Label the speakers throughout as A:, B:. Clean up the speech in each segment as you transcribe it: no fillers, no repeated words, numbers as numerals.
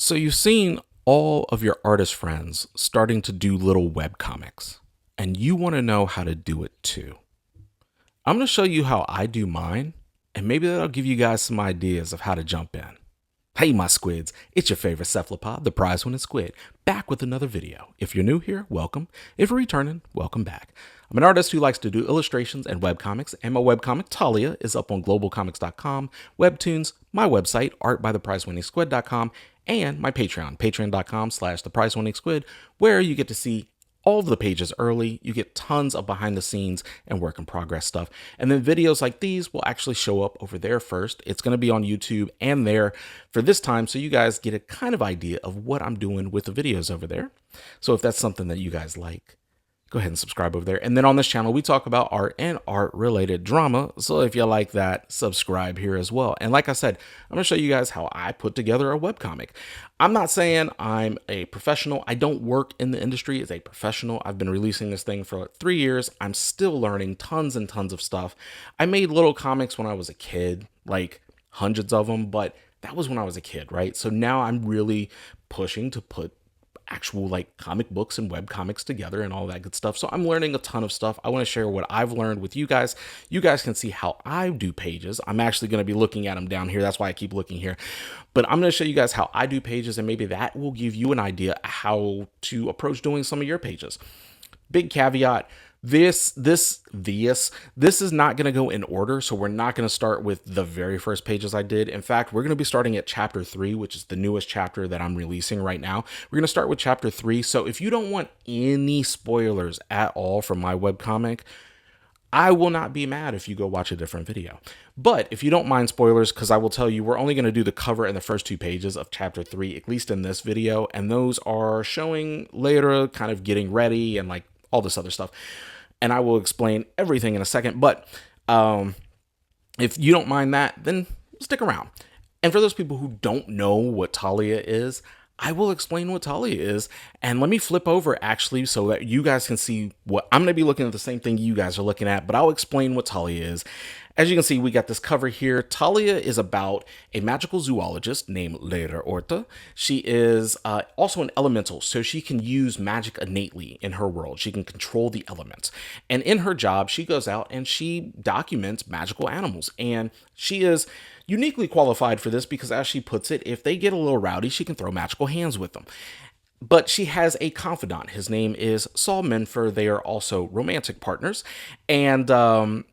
A: So you've seen all of your artist friends starting to do little web comics, and you want to know how to do it too. I'm going to show you how I do mine, and maybe that'll give you guys some ideas of how to jump in. Hey, my squids, it's your favorite cephalopod, the prize winning squid, back with another video. If you're new here, welcome. If you're returning, welcome back. I'm an artist who likes to do illustrations and webcomics, and my webcomic, Taliah, is up on globalcomics.com, Webtoons, my website, artbytheprizewinningsquid.com, and my Patreon, patreon.com/theprizewinningsquid, where you get to see all of the pages early. You get tons of behind the scenes and work in progress stuff. And then videos like these will actually show up over there first. It's going to be on YouTube and there for this time, so you guys get a kind of idea of what I'm doing with the videos over there. So if that's something that you guys like, go ahead and subscribe over there. And then on this channel, we talk about art and art-related drama. So if you like that, subscribe here as well. And like I said, I'm going to show you guys how I put together a webcomic. I'm not saying I'm a professional. I don't work in the industry as a professional. I've been releasing this thing for 3 years. I'm still learning tons and tons of stuff. I made little comics when I was a kid, like hundreds of them, but that was when I was a kid, right? So now I'm really pushing to put actual like comic books and web comics together and all that good stuff. So I'm learning a ton of stuff. I want to share what I've learned with you guys. You guys can see how I do pages. I'm actually going to be looking at them down here. That's why I keep looking here. But I'm going to show you guys how I do pages, and maybe that will give you an idea how to approach doing some of your pages. Big caveat. This is not going to go in order, so we're not going to start with the very first pages I did. In fact, we're going to be starting at chapter 3, which is the newest chapter that I'm releasing right now. We're going to start with chapter 3. So if you don't want any spoilers at all from my webcomic, I will not be mad if you go watch a different video. But if you don't mind spoilers, because I will tell you, we're only going to do the cover and the first 2 pages of chapter 3, at least in this video. And those are showing later, kind of getting ready and like all this other stuff. And I will explain everything in a second. But if you don't mind that, then stick around. And for those people who don't know what Taliah is, I will explain what Taliah is. And let me flip over actually so that you guys can see what I'm going to be looking at, the same thing you guys are looking at, but I'll explain what Taliah is. As you can see, we got this cover here. Taliah is about a magical zoologist named Lera Orta. She is also an elemental, so she can use magic innately in her world. She can control the elements. And in her job, she goes out and she documents magical animals. And she is uniquely qualified for this because, as she puts it, if they get a little rowdy, she can throw magical hands with them. But she has a confidant. His name is Saul Menfer. They are also romantic partners. And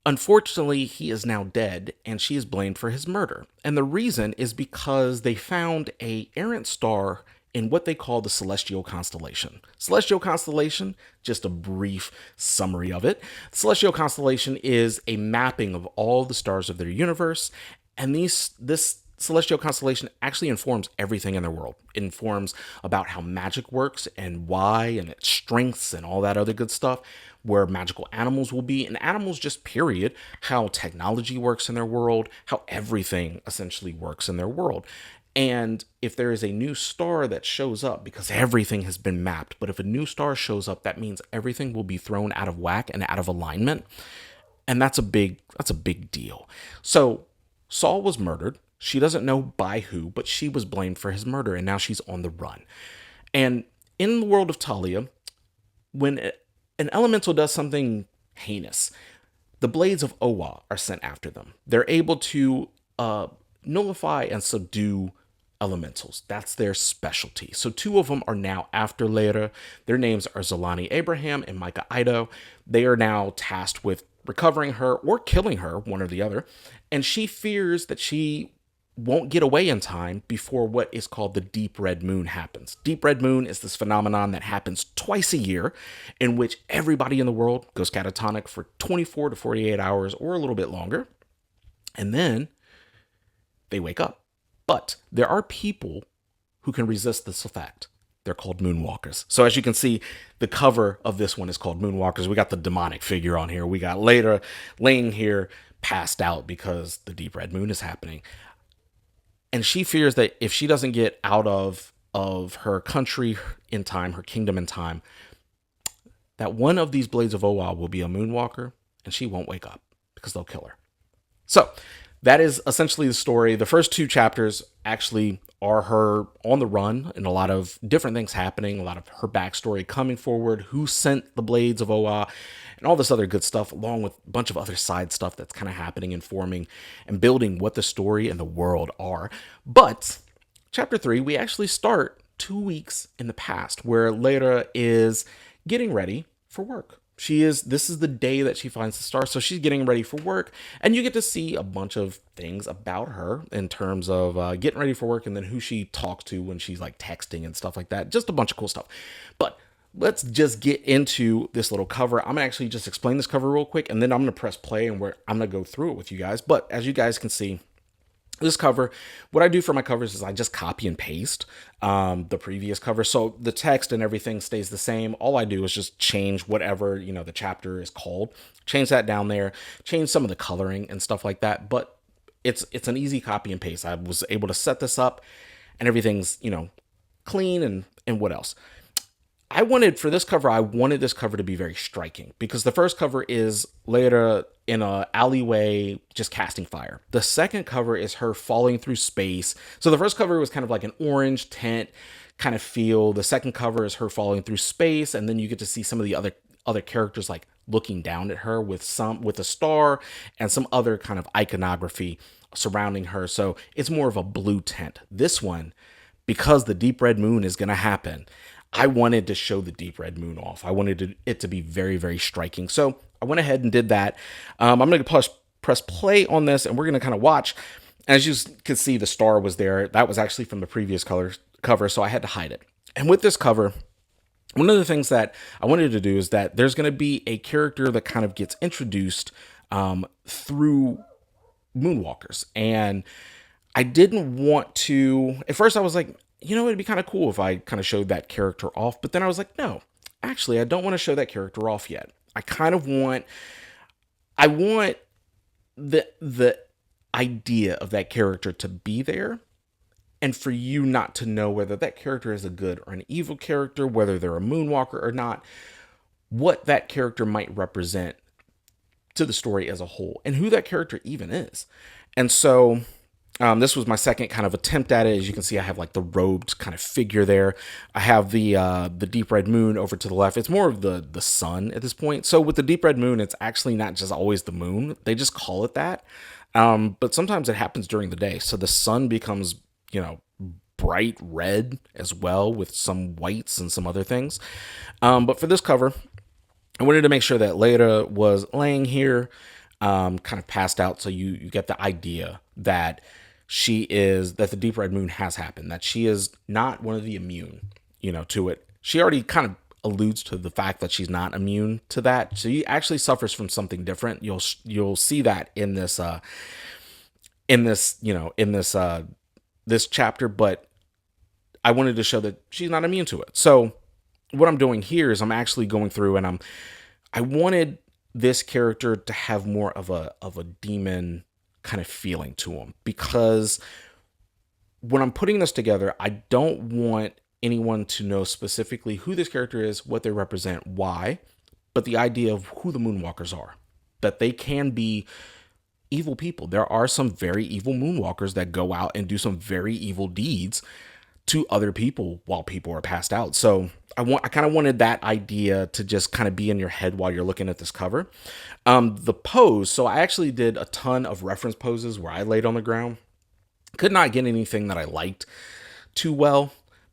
A: unfortunately, he is now dead, and she is blamed for his murder. And the reason is because they found a errant star in what they call the Celestial Constellation. Celestial Constellation, just a brief summary of it. Celestial Constellation is a mapping of all the stars of their universe, and this Celestial Constellation actually informs everything in their world. It informs about how magic works and why and its strengths and all that other good stuff, where magical animals will be, and animals just period, how technology works in their world, how everything essentially works in their world. And if there is a new star that shows up, because everything has been mapped, but if a new star shows up, that means everything will be thrown out of whack and out of alignment. And that's a big deal. So Saul was murdered. She doesn't know by who, but she was blamed for his murder, and now she's on the run. And in the world of Taliah, when an elemental does something heinous, the blades of Owa are sent after them. They're able to nullify and subdue elementals. That's their specialty. So 2 of them are now after Lera. Their names are Zolani Abraham and Micah Ido. They are now tasked with recovering her or killing her, one or the other. And she fears that she won't get away in time before what is called the deep red moon happens. Deep red moon is this phenomenon that happens twice a year in which everybody in the world goes catatonic for 24 to 48 hours or a little bit longer. And then they wake up. But there are people who can resist this effect. They're called moonwalkers. So as you can see, the cover of this one is called Moonwalkers. We got the demonic figure on here. We got Lera laying here passed out because the deep red moon is happening. And she fears that if she doesn't get out of her country in time, her kingdom in time, that one of these blades of Owa will be a moonwalker and she won't wake up because they'll kill her. So that is essentially the story. The first two chapters actually are her on the run and a lot of different things happening, a lot of her backstory coming forward, who sent the Blades of Oa, and all this other good stuff, along with a bunch of other side stuff that's kind of happening and forming and building what the story and the world are. But chapter 3, we actually start 2 weeks in the past, where Layra is getting ready for work. This is the day that she finds the star, so she's getting ready for work, and you get to see a bunch of things about her in terms of getting ready for work, and then who she talks to when she's like texting and stuff like that. Just a bunch of cool stuff. But let's just get into this little cover. I'm gonna actually just explain this cover real quick, and then I'm gonna press play and I'm gonna go through it with you guys. But as you guys can see, this cover, what I do for my covers is I just copy and paste the previous cover. So the text and everything stays the same. All I do is just change whatever, the chapter is called, change that down there, change some of the coloring and stuff like that. But it's an easy copy and paste. I was able to set this up and everything's, clean and what else? For this cover, I wanted this cover to be very striking because the first cover is Layra in a alleyway just casting fire. The second cover is her falling through space. So the first cover was kind of like an orange tint kind of feel. The second cover is her falling through space, and then you get to see some of the other characters like looking down at her with a star and some other kind of iconography surrounding her. So it's more of a blue tint. This one, because the deep red moon is going to happen, I wanted to show the deep red moon off. I wanted it to be very, very striking. So I went ahead and did that. I'm going to press play on this, and we're going to kind of watch. As you can see, the star was there. That was actually from the previous cover, so I had to hide it. And with this cover, one of the things that I wanted to do is that there's going to be a character that kind of gets introduced through moonwalkers. And I didn't want to, at first I was like, it'd be kind of cool if I kind of showed that character off. But then I was like, no, actually, I don't want to show that character off yet. I want the idea of that character to be there, and for you not to know whether that character is a good or an evil character, whether they're a moonwalker or not, what that character might represent to the story as a whole, and who that character even is. And so this was my second kind of attempt at it. As you can see, I have like the robed kind of figure there. I have the deep red moon over to the left. It's more of the sun at this point. So with the deep red moon, it's actually not just always the moon. They just call it that. But sometimes it happens during the day. So the sun becomes, bright red as well, with some whites and some other things. But for this cover, I wanted to make sure that Layra was laying here, kind of passed out. So you get the idea that that the deep red moon has happened, that she is not one of the immune, to it. She already kind of alludes to the fact that she's not immune to that. She actually suffers from something different. You'll see that in this this chapter, but I wanted to show that she's not immune to it. So what I'm doing here is I'm actually going through and I wanted this character to have more of a demon kind of feeling to him, because when I'm putting this together, I don't want anyone to know specifically who this character is, what they represent, why, but the idea of who the Moonwalkers are, that they can be evil people. There are some very evil Moonwalkers that go out and do some very evil deeds to other people while people are passed out. So I kind of wanted that idea to just kind of be in your head while you're looking at this cover. The pose, so I actually did a ton of reference poses where I laid on the ground. Could not get anything that I liked too well.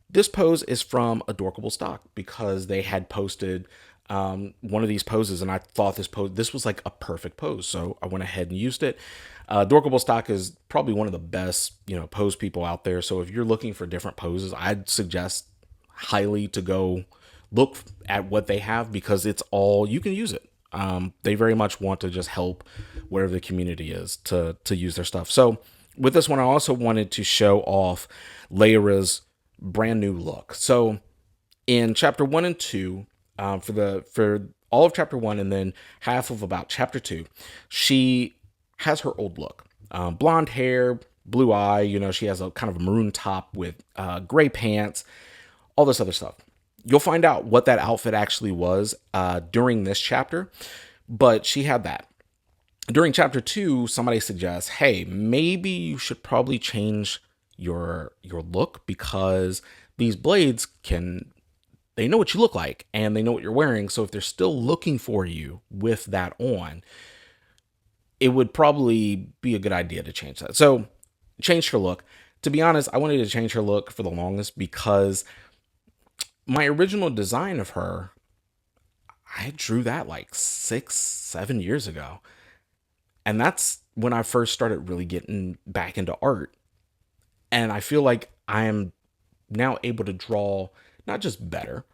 A: This pose is from Adorkable Stock because they had posted one of these poses, and I thought this was like a perfect pose, so I went ahead and used it. Adorkable Stock is probably one of the best, pose people out there. So if you're looking for different poses, I'd suggest highly to go look at what they have, because it's all, you can use it. They very much want to just help wherever the community is to use their stuff. So with this one, I also wanted to show off Layra's brand new look. So in chapter 1 and 2, for all of chapter 1 and then half of about chapter 2, she has her old look. Blonde hair, blue eye, she has a kind of a maroon top with gray pants, all this other stuff. You'll find out what that outfit actually was during this chapter, but she had that. during chapter 2, somebody suggests, hey, maybe you should probably change your look, because these blades can, they know what you look like and they know what you're wearing. So if they're still looking for you with that on, it would probably be a good idea to change that. So change her look. To be honest, I wanted to change her look for the longest because my original design of her, I drew that like 6, 7 years ago. And that's when I first started really getting back into art. And I feel like I am now able to draw not just better,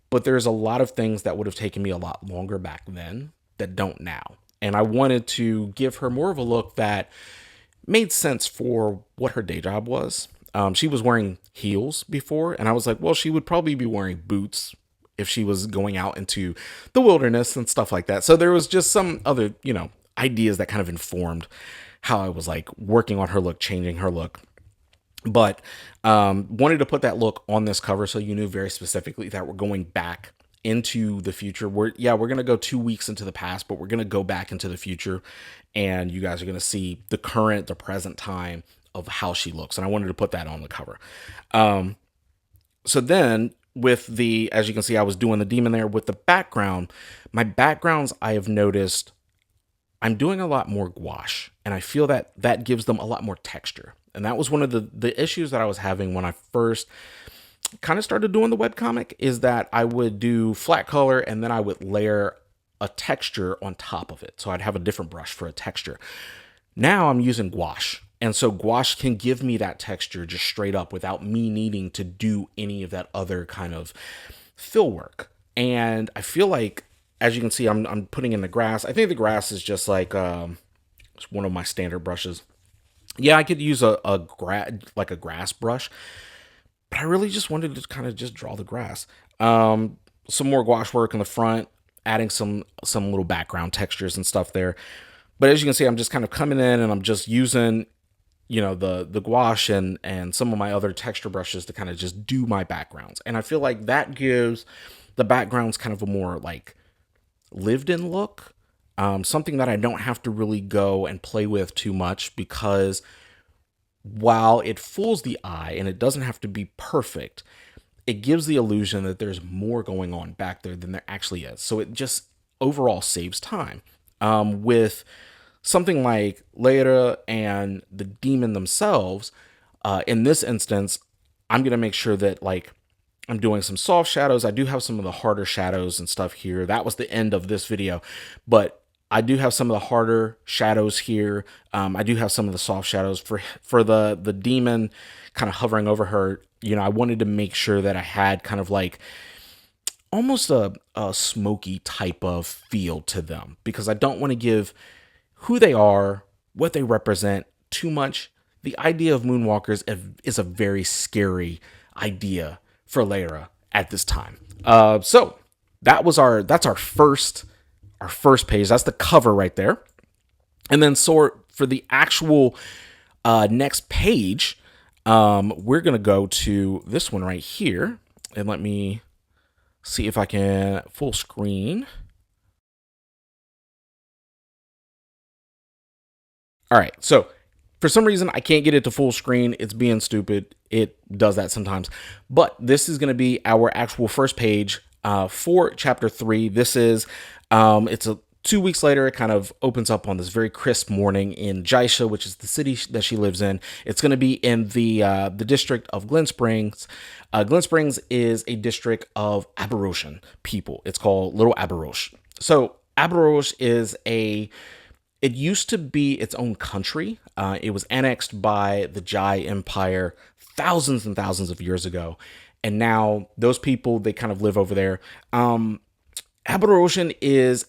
A: but there's a lot of things that would have taken me a lot longer back then that don't now. And I wanted to give her more of a look that made sense for what her day job was. She was wearing heels before, and I was like, well, she would probably be wearing boots if she was going out into the wilderness and stuff like that. So there was just some other, ideas that kind of informed how I was like working on her look, changing her look. But wanted to put that look on this cover so you knew very specifically that we're going back into the future. We're gonna go 2 weeks into the past, but we're gonna go back into the future, and you guys are gonna see the present time of how she looks. And I wanted to put that on the cover. So then with the, as you can see, I was doing the demon there with the background. My backgrounds, I have noticed I'm doing a lot more gouache, and I feel that that gives them a lot more texture. And that was one of the issues that I was having when I first kind of started doing the webcomic, is that I would do flat color and then I would layer a texture on top of it. So I'd have a different brush for a texture. Now I'm using gouache. And so gouache can give me that texture just straight up without me needing to do any of that other kind of fill work. And I feel like, as you can see, I'm putting in the grass. I think the grass is just like it's one of my standard brushes. Yeah, I could use a grass brush, but I really just wanted to kind of just draw the grass. Some more gouache work in the front, adding some little background textures and stuff there. But as you can see, I'm just kind of coming in and I'm just using, the gouache and some of my other texture brushes to kind of just do my backgrounds. And I feel like that gives the backgrounds kind of a more like lived in look. Something that I don't have to really go and play with too much, because while it fools the eye and it doesn't have to be perfect, it gives the illusion that there's more going on back there than there actually is. So it just overall saves time. With something like Lyra and the demon themselves, in this instance, I'm going to make sure that like I'm doing some soft shadows. I do have some of the harder shadows and stuff here. That was the end of this video, but I do have some of the harder shadows here. I do have some of the soft shadows for the demon kind of hovering over her. I wanted to make sure that I had kind of like almost a smoky type of feel to them, because I don't want to give who they are, what they represent too much. The idea of moonwalkers is a very scary idea for Lyra at this time. So that's our first page. That's the cover right there. And then so for the actual next page, we're gonna go to this one right here, and let me see if I can full screen. All right, so for some reason I can't get it to full screen. It's being stupid. It does that sometimes. But this is going to be our actual first page for chapter 3. This is it's 2 weeks later. It kind of opens up on this very crisp morning in Jaisha, which is the city that she lives in. It's going to be in the district of Glen Springs. Glen Springs is a district of Aberoshan people. It's called Little Aberosh. So Aberosh is it used to be its own country. It was annexed by the Jai Empire thousands and thousands of years ago. And now those people, they kind of live over there. Aberoshan is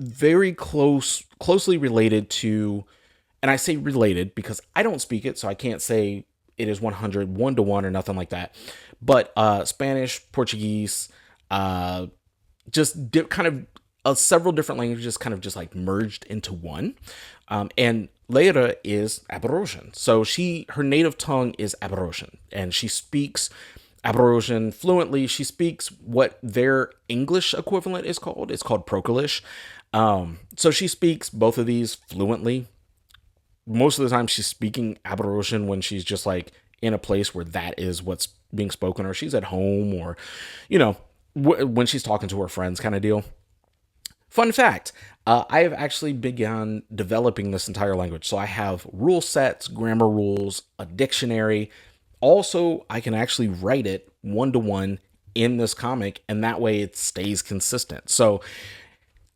A: very closely related to, and I say related because I don't speak it, so I can't say it is 1 to 1 or nothing like that. But Spanish, Portuguese, just kind of several different languages kind of just like merged into one. And Lyra is Aberoshan. So her native tongue is Aberoshan, and she speaks Aberoshan fluently. She speaks what their English equivalent is called. It's called Procalish. So she speaks both of these fluently. Most of the time she's speaking Aborosian when she's just like in a place where that is what's being spoken, or she's at home, or you know, when she's talking to her friends, kind of deal. Fun fact, I have actually begun developing this entire language. So I have rule sets, grammar rules, a dictionary. Also, I can actually write it one to one in this comic, and that way it stays consistent. So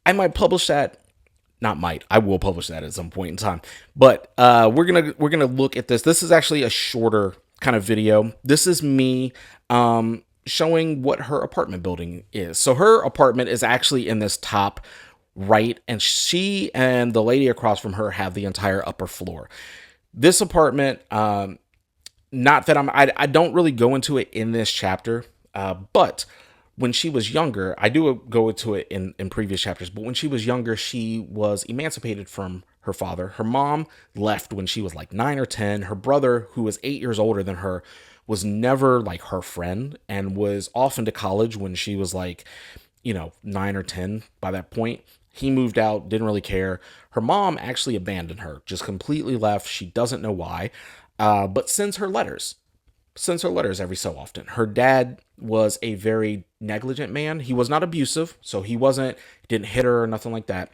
A: I might publish that. Not might. I will publish that at some point in time. But we're gonna look at this. This is actually a shorter kind of video. This is me showing what her apartment building is. So her apartment is actually in this top right, and she and the lady across from her have the entire upper floor. This apartment, not that I don't really go into it in this chapter, but when she was younger, I do go into it in previous chapters, but when she was younger, she was emancipated from her father. Her mom left when she was like 9 or 10. Her brother, who was 8 years older than her, was never like her friend and was off into college when she was like, 9 or 10 by that point. He moved out, didn't really care. Her mom actually abandoned her, just completely left. She doesn't know why, but sends her letters every so often. Her dad was a very negligent man. He was not abusive, so didn't hit her or nothing like that.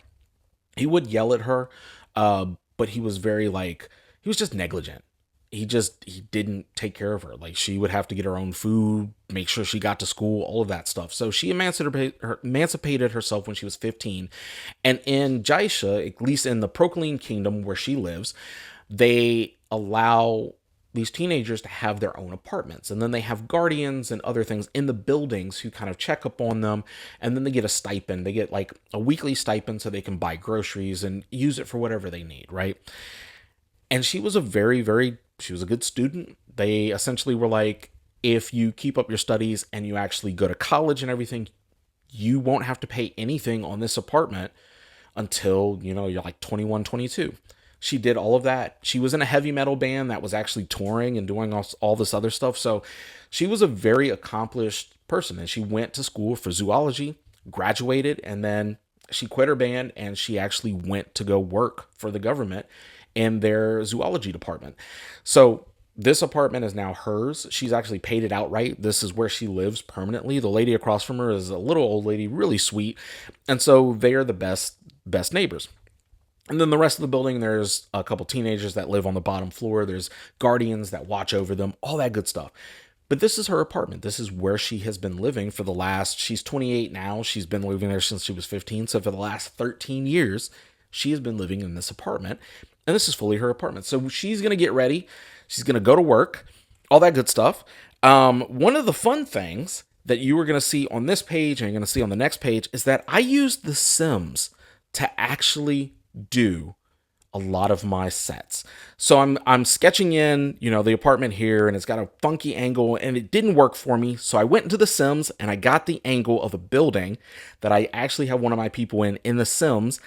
A: He would yell at her, but he was he was just negligent. He didn't take care of her. Like, she would have to get her own food, make sure she got to school, all of that stuff. So she emancipated herself when she was 15. And in Jaisha, at least in the Proclean kingdom where she lives, they allow these teenagers to have their own apartments, and then they have guardians and other things in the buildings who kind of check up on them, and then they get a stipend. They get like a weekly stipend so they can buy groceries and use it for whatever they need, right? And she was she was a good student. They essentially were like, if you keep up your studies and you actually go to college and everything, you won't have to pay anything on this apartment until, you're like 21, 22. She did all of that. She was in a heavy metal band that was actually touring and doing all this other stuff. So she was a very accomplished person, and she went to school for zoology, graduated, and then she quit her band and she actually went to go work for the government in their zoology department. So this apartment is now hers. She's actually paid it outright. This is where she lives permanently. The lady across from her is a little old lady, really sweet. And so they are the best neighbors. And then the rest of the building, there's a couple teenagers that live on the bottom floor. There's guardians that watch over them, all that good stuff. But this is her apartment. This is where she has been living for she's 28 now. She's been living there since she was 15. So for the last 13 years, she has been living in this apartment. And this is fully her apartment. So she's going to get ready. She's going to go to work, all that good stuff. One of the fun things that you are going to see on this page and you're going to see on the next page is that I used The Sims to actually do a lot of my sets. So I'm sketching in, the apartment here, and it's got a funky angle, and it didn't work for me. So I went into The Sims and I got the angle of a building that I actually have one of my people in The Sims,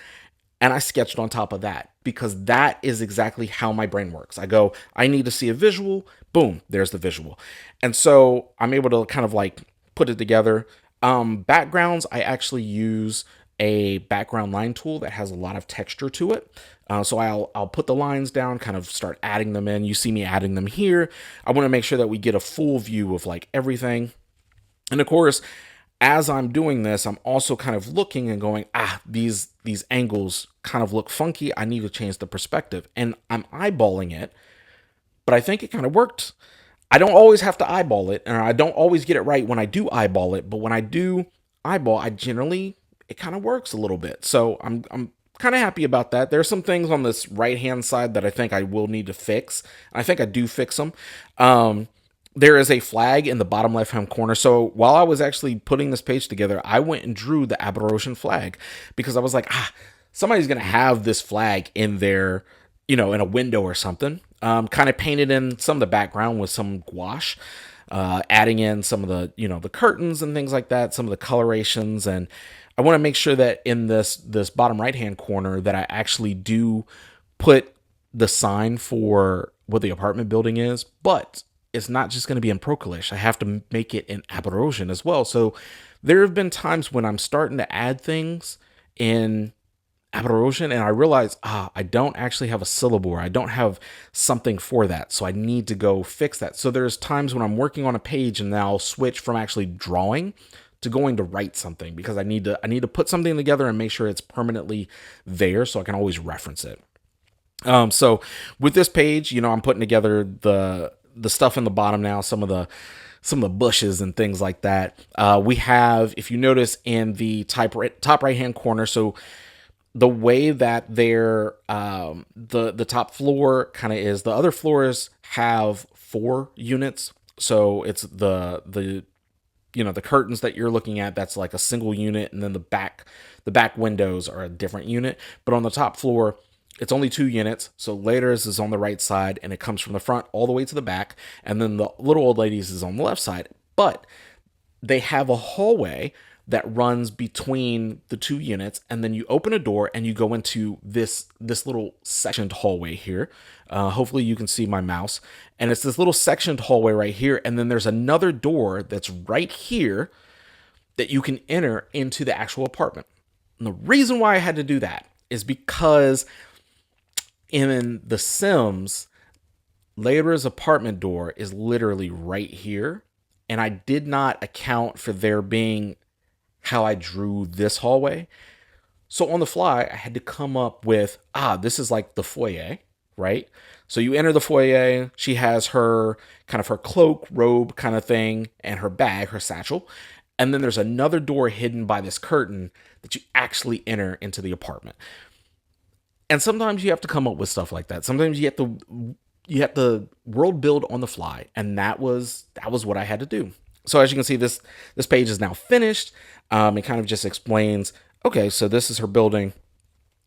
A: and I sketched on top of that, because that is exactly how my brain works. I need to see a visual, boom, there's the visual. And so I'm able to kind of like put it together. Backgrounds, I actually use a background line tool that has a lot of texture to it. So I'll put the lines down, kind of start adding them in. You see me adding them here. I want to make sure that we get a full view of like everything. And of course, as I'm doing this, I'm also kind of looking and going, these angles kind of look funky. I need to change the perspective. And I'm eyeballing it, but I think it kind of worked. I don't always have to eyeball it, and I don't always get it right when I do eyeball it, but when I do eyeball, it kind of works a little bit. So I'm kind of happy about that. There's some things on this right-hand side that I think I will need to fix. I think I do fix them. There is a flag in the bottom left-hand corner. So while I was actually putting this page together, I went and drew the Aborosian flag, because I was like, somebody's going to have this flag in their, in a window or something. Kind of painted in some of the background with some gouache, adding in some of the, the curtains and things like that, some of the colorations. And I want to make sure that in this bottom right-hand corner that I actually do put the sign for what the apartment building is, but it's not just going to be in Procreate. I have to make it in Aborosian as well. So there have been times when I'm starting to add things in Aberration, and I realized, I don't actually have a syllable, or I don't have something for that, so I need to go fix that. So there's times when I'm working on a page and I'll switch from actually drawing to going to write something, because I need to put something together and make sure it's permanently there so I can always reference it. So with this page, I'm putting together the stuff in the bottom now, some of the bushes and things like that. We have, if you notice in the top right hand corner, so the way that their the top floor kind of is, the other floors have 4 units. So it's the curtains that you're looking at, that's like a single unit, and then the back windows are a different unit. But on the top floor, it's only 2 units. So Later's is on the right side, and it comes from the front all the way to the back, and then the little old ladies is on the left side. But they have a hallway that runs between the 2 units, and then you open a door and you go into this little sectioned hallway here. Hopefully you can see my mouse, and it's this little sectioned hallway right here, and then there's another door that's right here that you can enter into the actual apartment. And the reason why I had to do that is because in The Sims, Later's apartment door is literally right here, and I did not account for there being how I drew this hallway. So on the fly, I had to come up with, this is like the foyer, right? So you enter the foyer, she has her kind of her cloak, robe kind of thing, and her bag, her satchel. And then there's another door hidden by this curtain that you actually enter into the apartment. And sometimes you have to come up with stuff like that. Sometimes you have to world build on the fly, and that was what I had to do. So as you can see, this page is now finished. It kind of just explains, okay, so this is her building.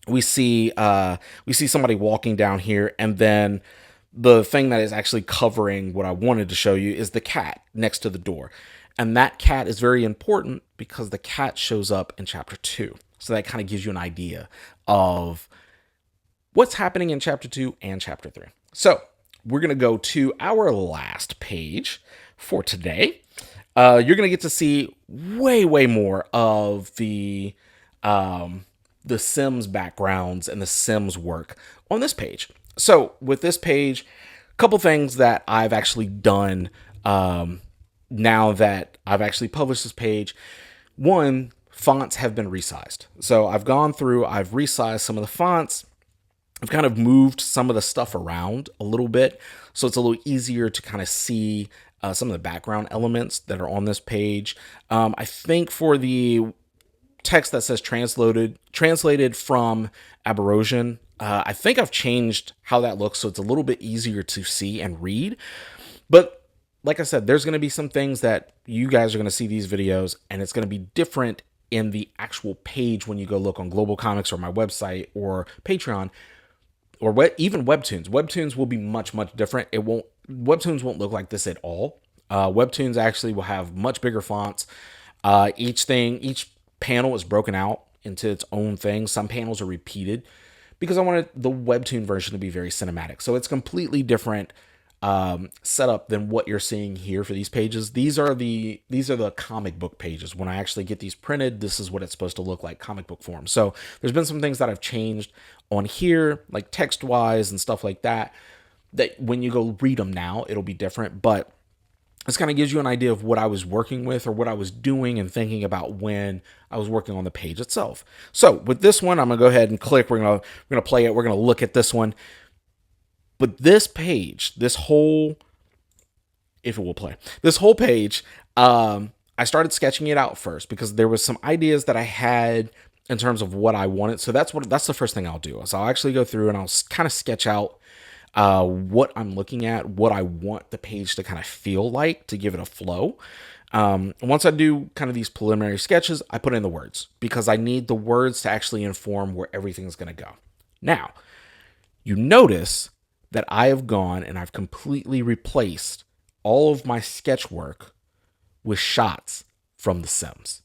A: We see somebody walking down here, and then the thing that is actually covering what I wanted to show you is the cat next to the door. And that cat is very important because the cat shows up in chapter 2. So that kind of gives you an idea of what's happening in chapter 2 and chapter 3. So we're going to go to our last page for today. You're going to get to see way more of the Sims backgrounds and the Sims work on this page. So with this page, a couple things that I've actually done now that I've actually published this page. One, fonts have been resized. So I've gone through, I've resized some of the fonts. I've kind of moved some of the stuff around a little bit, so it's a little easier to kind of see some of the background elements that are on this page. I think for the text that says translated from Aberration, I think I've changed how that looks, so it's a little bit easier to see and read. But like I said, there's going to be some things that you guys are going to see these videos, and it's going to be different in the actual page when you go look on Global Comics or my website or Patreon. Or even Webtoons. Webtoons will be much different. Webtoons won't look like this at all. Webtoons actually will have much bigger fonts. Each panel is broken out into its own thing. Some panels are repeated because I wanted the Webtoon version to be very cinematic. So it's completely different setup than what you're seeing here for these pages. These are the comic book pages. When I actually get these printed, this is what it's supposed to look like, comic book form. So there's been some things that I've changed on here, like text wise and stuff like that, that when you go read them now, it'll be different. But this kind of gives you an idea of what I was working with or what I was doing and thinking about when I was working on the page itself. So with this one, I'm gonna go ahead and click. We're gonna play it. We're gonna look at this one. But this page, this whole page, I started sketching it out first because there was some ideas that I had in terms of what I wanted. So that's the first thing I'll do. So I'll actually go through and I'll kind of sketch out what I'm looking at, what I want the page to kind of feel like to give it a flow. Once I do kind of these preliminary sketches, I put in the words because I need the words to actually inform where everything's going to go. Now, you notice that I have gone and I've completely replaced all of my sketch work with shots from The Sims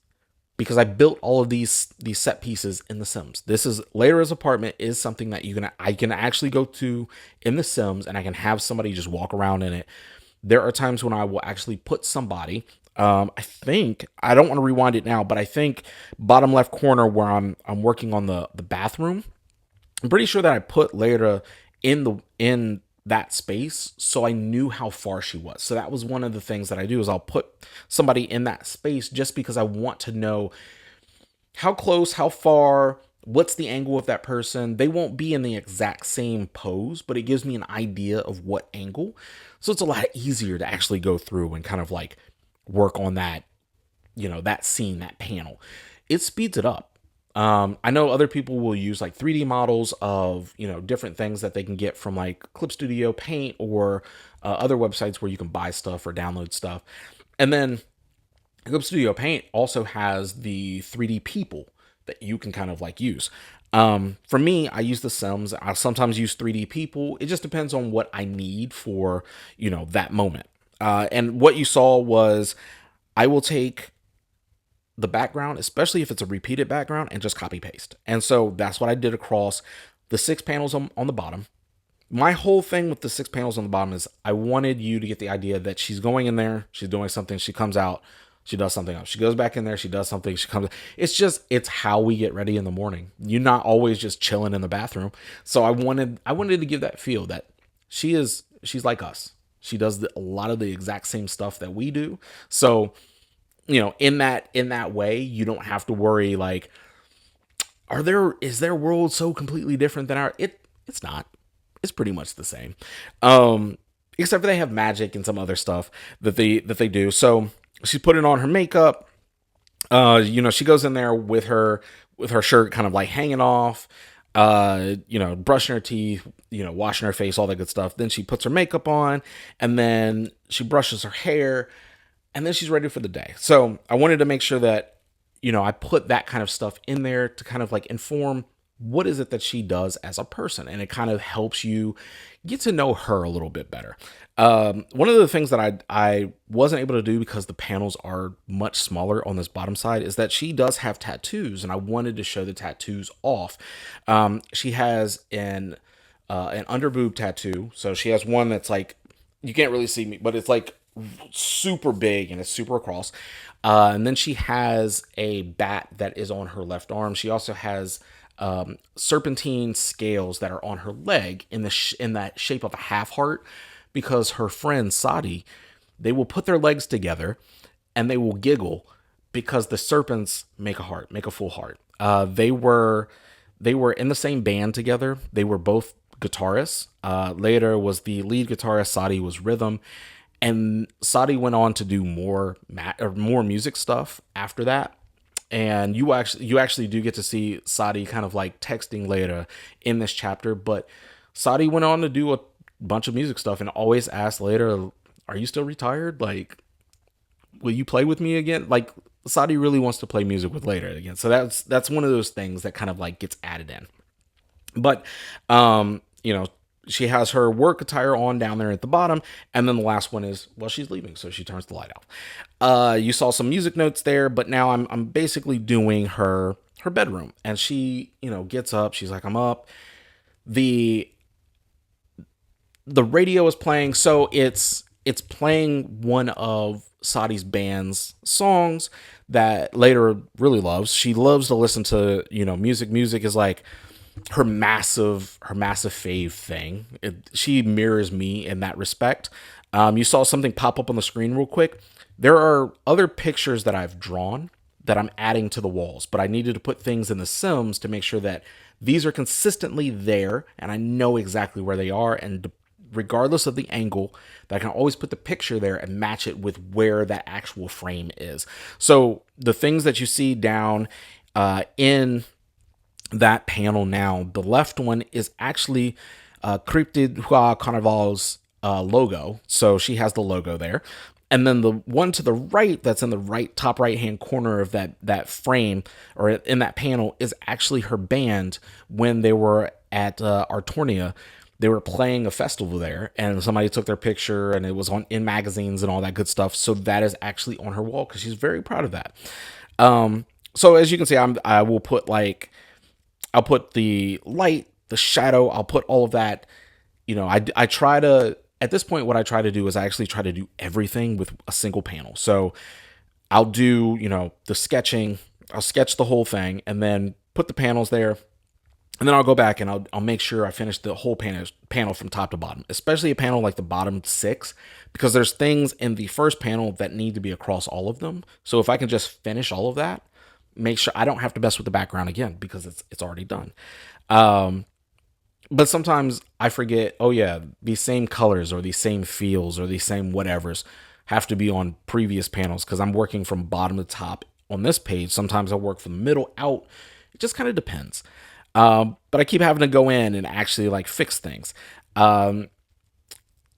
A: because I built all of these set pieces in The Sims. This is Later's apartment is something that I can actually go to in The Sims and I can have somebody just walk around in it. There are times when I will actually put somebody I think I don't want to rewind it now, but I think bottom left corner where I'm working on the bathroom. I'm pretty sure that I put Layla in that space so I knew how far she was. So that was one of the things that I do is I'll put somebody in that space just because I want to know how close, how far, what's the angle of that person. They won't be in the exact same pose, but it gives me an idea of what angle. So it's a lot easier to actually go through and kind of like work on that, that scene, that panel. It speeds it up. I know other people will use like 3D models of, different things that they can get from like Clip Studio, Paint, or other websites where you can buy stuff or download stuff. And then Clip Studio Paint also has the 3D people that you can kind of like use. For me, I use the Sims. I sometimes use 3D people. It just depends on what I need for, that moment. And what you saw was I will take the background, especially if it's a repeated background, and just copy paste. And so that's what I did across the 6 panels on the bottom. My whole thing with the 6 panels on the bottom is I wanted you to get the idea that she's going in there, she's doing something, she comes out, she does something else. She goes back in there, she does something, she comes. It's how we get ready in the morning. You're not always just chilling in the bathroom. So I wanted to give that feel that she's like us. She does a lot of the exact same stuff that we do. So, in that way, you don't have to worry like, is their world so completely different than our? It's not. It's pretty much the same. Except for they have magic and some other stuff that they do. So she's putting on her makeup. She goes in there with her shirt kind of like hanging off, brushing her teeth, washing her face, all that good stuff. Then she puts her makeup on, and then she brushes her hair, and then she's ready for the day. So I wanted to make sure that, I put that kind of stuff in there to kind of like inform what is it that she does as a person. And it kind of helps you get to know her a little bit better. One of the things that I wasn't able to do because the panels are much smaller on this bottom side is that she does have tattoos, and I wanted to show the tattoos off. She has an underboob tattoo. So she has one that's like, you can't really see me, but it's like super big and it's super across. And then she has a bat that is on her left arm. She also has serpentine scales that are on her leg in that shape of a half heart, because her friend Sadi, they will put their legs together and they will giggle because the serpents make a full heart. They were in the same band together. They were both guitarists. Later was the lead guitarist. Sadi was rhythm. And Sadi went on to do more music stuff after that. And you actually do get to see Sadi kind of like texting Layla in this chapter. But Sadi went on to do a bunch of music stuff and always asked Layla, "Are you still retired? Like, will you play with me again?" Like, Sadi really wants to play music with Layla again. So that's one of those things that kind of like gets added in. But she has her work attire on down there at the bottom. And then the last one is, well, she's leaving, so she turns the light off. You saw some music notes there, but now I'm basically doing her bedroom. And she, gets up. She's like, I'm up. The radio is playing. So it's playing one of Sadi's band's songs that Layla really loves. She loves to listen to, music. Music is like her massive fave thing. She mirrors me in that respect. You saw something pop up on the screen real quick. There are other pictures that I've drawn that I'm adding to the walls, but I needed to put things in the Sims to make sure that these are consistently there and I know exactly where they are. And regardless of the angle, that I can always put the picture there and match it with where that actual frame is. So the things that you see down in that panel now, the left one is actually Cryptid Hua Carnival's logo. So she has the logo there. And then the one to the right, that's in the top right hand corner of that frame or in that panel, is actually her band when they were at Artornia. They were playing a festival there, and somebody took their picture, and it was in magazines and all that good stuff. So that is actually on her wall because she's very proud of that. So as you can see, I will put I'll put the light, the shadow, I'll put all of that. I try to, at this point, what I try to do is I actually try to do everything with a single panel. So I'll do, the sketching. I'll sketch the whole thing and then put the panels there. And then I'll go back and I'll make sure I finish the whole panel from top to bottom, especially a panel like the bottom 6, because there's things in the first panel that need to be across all of them. So if I can just finish all of that, make sure I don't have to mess with the background again because it's already done. But sometimes I forget, oh yeah, these same colors or these same feels or these same whatevers have to be on previous panels because I'm working from bottom to top on this page. Sometimes I work from the middle out. It just kind of depends. But I keep having to go in and actually like fix things.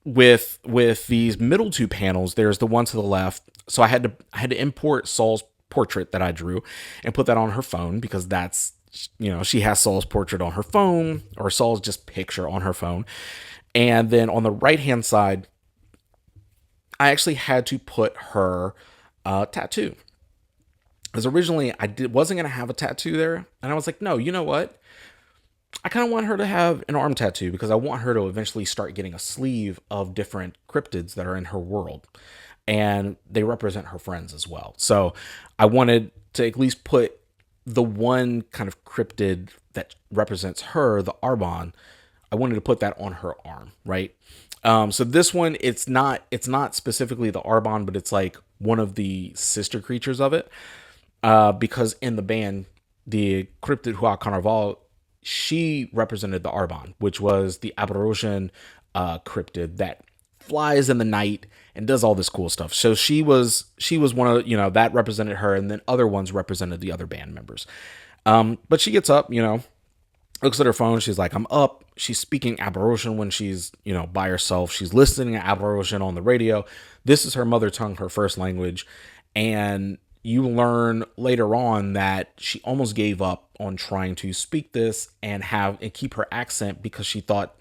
A: With these middle 2 panels, there's the one to the left. So I had to import Saul's portrait that I drew and put that on her phone because that's, she has Saul's portrait on her phone, or Saul's just picture on her phone. And then on the right hand side, I actually had to put her tattoo. Because originally wasn't going to have a tattoo there. And I was like, no, you know what? I kind of want her to have an arm tattoo because I want her to eventually start getting a sleeve of different cryptids that are in her world. And they represent her friends as well. So I wanted to at least put the one kind of cryptid that represents her, the Arbon. I wanted to put that on her arm, right? So this one, it's not specifically the Arbon, but it's like one of the sister creatures of it. Because in the band, the cryptid Hua Carnival, she represented the Arbon, which was the Aberosian cryptid that flies in the night and does all this cool stuff. So she was one of, that represented her, and then other ones represented the other band members. But she gets up, looks at her phone. She's like, I'm up. She's speaking Aberosian when she's, by herself. She's listening to Aberosian on the radio. This is her mother tongue, her first language. And you learn later on that she almost gave up on trying to speak this and keep her accent because she thought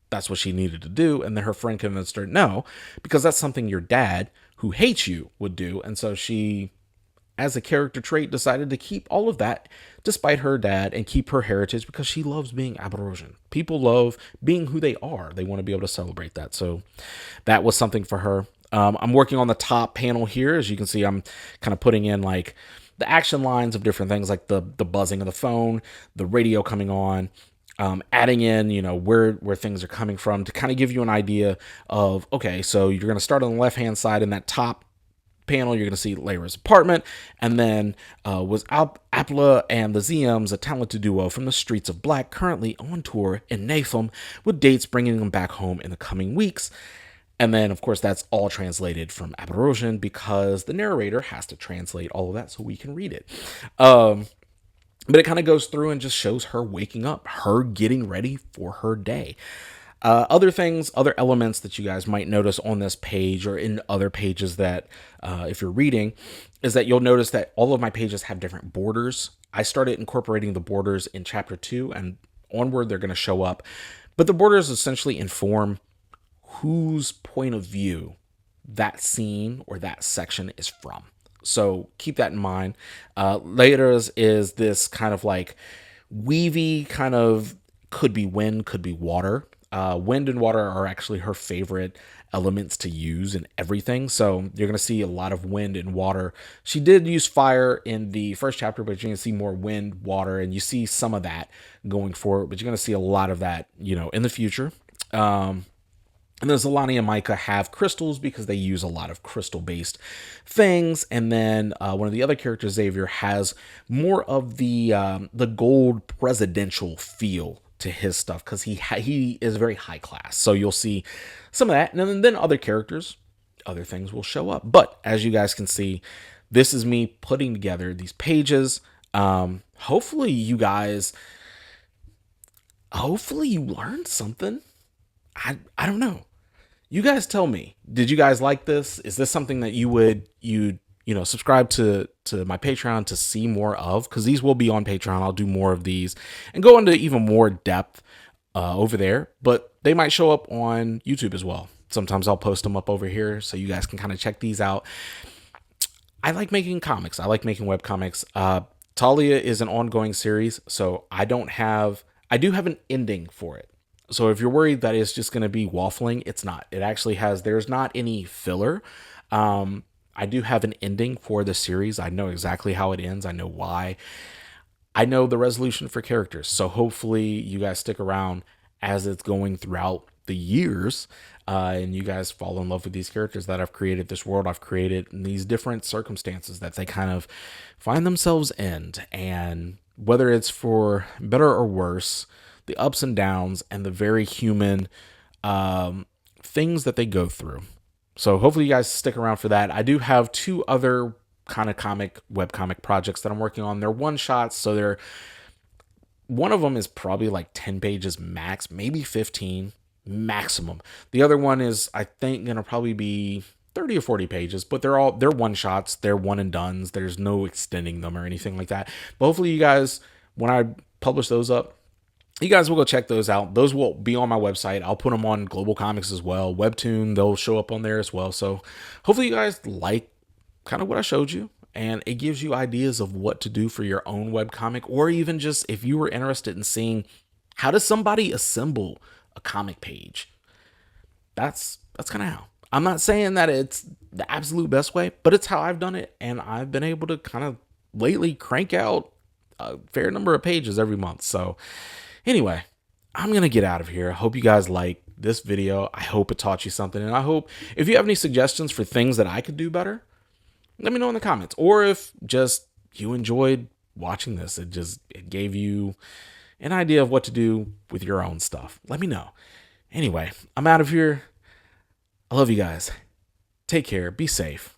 A: that's what she needed to do. And then her friend convinced her, no, because that's something your dad, who hates you, would do. And so she, as a character trait, decided to keep all of that despite her dad and keep her heritage because she loves being Aberosian. People love being who they are. They want to be able to celebrate that. So that was something for her. I'm working on the top panel here. As you can see, I'm kind of putting in like the action lines of different things, like the buzzing of the phone, the radio coming on, adding in, where things are coming from to kind of give you an idea of, okay, so you're going to start on the left-hand side in that top panel. You're going to see Lyra's apartment, and then was Apla and the ZMs, a talented duo from the streets of Black, currently on tour in Natham, with dates bringing them back home in the coming weeks. And then, of course, that's all translated from Aberosian because the narrator has to translate all of that so we can read it. But it kind of goes through and just shows her waking up, her getting ready for her day. Other things, other elements that you guys might notice on this page or in other pages that if you're reading, is that you'll notice that all of my pages have different borders. I started incorporating the borders in chapter 2 and onward, they're going to show up. But the borders essentially inform whose point of view that scene or that section is from. So keep that in mind. Later's is this kind of like weavy kind of, could be wind, could be water. Wind and water are actually her favorite elements to use in everything. So you're going to see a lot of wind and water. She did use fire in the first chapter, but you're going to see more wind, water, and you see some of that going forward, but you're going to see a lot of that, in the future. And then Zalani and Micah have crystals because they use a lot of crystal-based things. And then one of the other characters, Xavier, has more of the gold presidential feel to his stuff because he is very high class. So you'll see some of that. And then other characters, other things will show up. But as you guys can see, this is me putting together these pages. Hopefully you learned something. I don't know. You guys tell me, did you guys like this? Is this something that you'd subscribe to my Patreon to see more of? Because these will be on Patreon. I'll do more of these and go into even more depth over there. But they might show up on YouTube as well. Sometimes I'll post them up over here so you guys can kind of check these out. I like making comics. I like making webcomics. Taliah is an ongoing series, so I do have an ending for it. So if you're worried that it's just going to be waffling, it's not. It actually there's not any filler. I I do have an ending for the series. I know exactly how it ends. I know why. I know the resolution for characters. So hopefully you guys stick around as it's going throughout the years, and you guys fall in love with these characters that I've created, this world I've created, and these different circumstances that they kind of find themselves in. And whether it's for better or worse, the ups and downs and the very human things that they go through. So hopefully you guys stick around for that. I do have two other kind of webcomic projects that I'm working on. They're one shots, so they're one of them is probably like 10 pages max, maybe 15 maximum. The other one is, I think, gonna probably be 30 or 40 pages, but they're one shots, they're one and dones. There's no extending them or anything like that. But hopefully you guys, when I publish those up, you guys will go check those out. Those will be on my website. I'll put them on Global Comics as well. Webtoon, they'll show up on there as well. So hopefully you guys like kind of what I showed you, and it gives you ideas of what to do for your own webcomic, or even just if you were interested in seeing how does somebody assemble a comic page. That's kind of how. I'm not saying that it's the absolute best way, but it's how I've done it, and I've been able to kind of lately crank out a fair number of pages every month. So anyway, I'm going to get out of here. I hope you guys like this video. I hope it taught you something. And I hope if you have any suggestions for things that I could do better, let me know in the comments. Or if just you enjoyed watching this, it gave you an idea of what to do with your own stuff, let me know. Anyway, I'm out of here. I love you guys. Take care. Be safe.